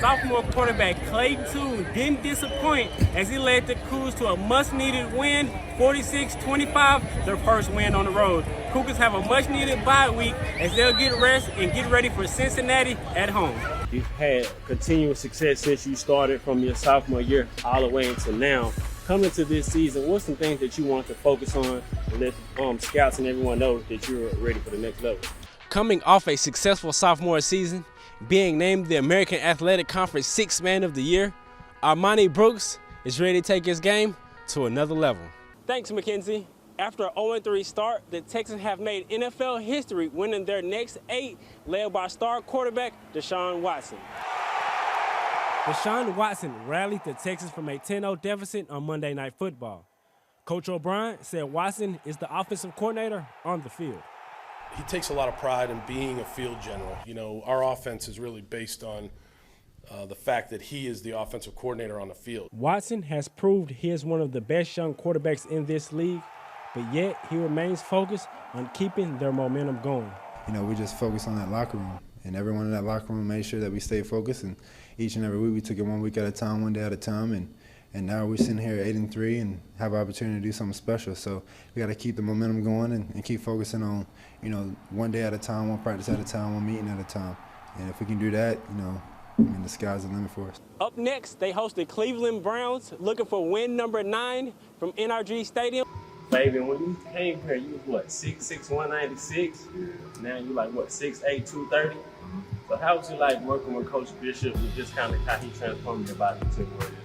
sophomore quarterback Clayton Toon didn't disappoint as he led the Cougars to a much-needed win, 46-25, their first win on the road. Cougars have a much-needed bye week as they'll get rest and get ready for Cincinnati at home. You've had continuous success since you started from your sophomore year all the way into now. Coming to this season, what's some things that you want to focus on and let scouts and everyone know that you're ready for the next level? Coming off a successful sophomore season, being named the American Athletic Conference Sixth Man of the Year, Armani Brooks is ready to take his game to another level. Thanks, Mackenzie. After an 0-3 start, the Texans have made NFL history, winning their next 8, led by star quarterback Deshaun Watson. Deshaun Watson rallied the Texans from a 10-0 deficit on Monday Night Football. Coach O'Brien said Watson is the offensive coordinator on the field. He takes a lot of pride in being a field general. You know, our offense is really based on the fact that he is the offensive coordinator on the field. Watson has proved he is one of the best young quarterbacks in this league, but yet he remains focused on keeping their momentum going. You know, we just focus on that locker room, and everyone in that locker room made sure that we stayed focused, and each and every week we took it 1 week at a time, 1 day at a time, and now we're sitting here 8-3 and have an opportunity to do something special. So we got to keep the momentum going and keep focusing on, you know, 1 day at a time, 1 practice at a time, 1 meeting at a time. And if we can do that, you know, I mean, the sky's the limit for us. Up next, they host the Cleveland Browns, looking for win number 9 from NRG Stadium. Fabian, when you came here, you was what, 6'6", 196? Now you like what, 6'8", 230? So how was it like working with Coach Bishop and just kind of how he transformed your body to where it is?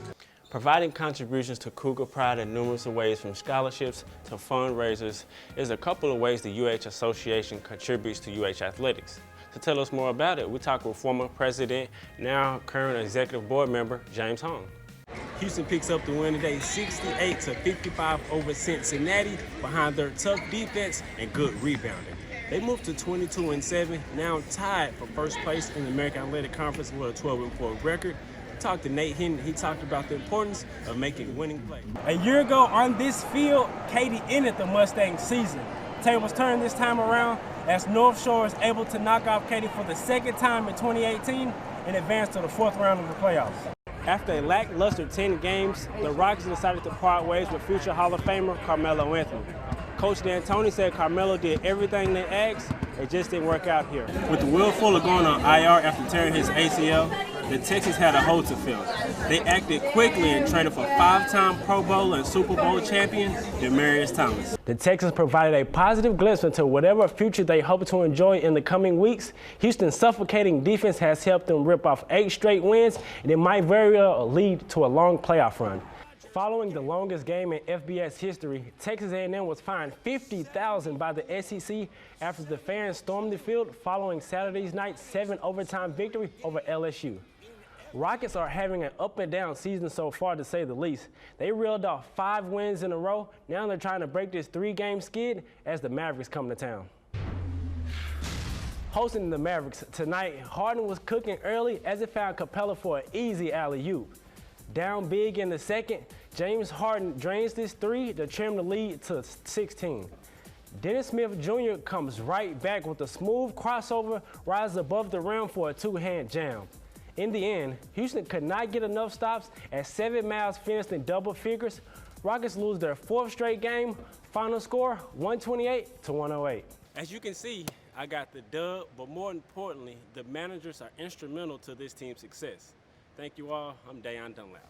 Providing contributions to Cougar Pride in numerous ways, from scholarships to fundraisers, is a couple of ways the UH Association contributes to UH athletics. To tell us more about it, we talk with former president, now current executive board member, James Hong. Houston picks up the win today, 68-55 over Cincinnati, behind their tough defense and good rebounding. They moved to 22-7, now tied for first place in the American Athletic Conference with a 12-4 record. Talked to Nate Hinton. He talked about the importance of making winning plays. A year ago on this field, Katy ended the Mustang season. Tables turned this time around as North Shore is able to knock off Katy for the second time in 2018 and advance to the 4th round of the playoffs. After a lackluster 10 games, the Rockets decided to part ways with future Hall of Famer Carmelo Anthony. Coach D'Antoni said Carmelo did everything they asked, it just didn't work out here. With the Will Fuller going on IR after tearing his ACL, the Texans had a hole to fill. They acted quickly and traded for 5-time Pro Bowl and Super Bowl champion Demaryius Thomas. The Texans provided a positive glimpse into whatever future they hope to enjoy in the coming weeks. Houston's suffocating defense has helped them rip off 8 straight wins, and it might very well lead to a long playoff run. Following the longest game in FBS history, Texas A&M was fined $50,000 by the SEC after the fans stormed the field following Saturday's night 7 overtime victory over LSU. Rockets are having an up-and-down season so far, to say the least. They reeled off 5 wins in a row. Now they're trying to break this 3-game skid as the Mavericks come to town. Hosting the Mavericks tonight, Harden was cooking early as it found Capella for an easy alley-oop. Down big in the second, James Harden drains this 3 to trim the lead to 16. Dennis Smith Jr. comes right back with a smooth crossover, rises above the rim for a 2-hand jam. In the end, Houston could not get enough stops as 7 miles finished in double figures. Rockets lose their 4th straight game. Final score, 128-108. As you can see, I got the dub, but more importantly, the managers are instrumental to this team's success. Thank you all. I'm Dayon Dunlap.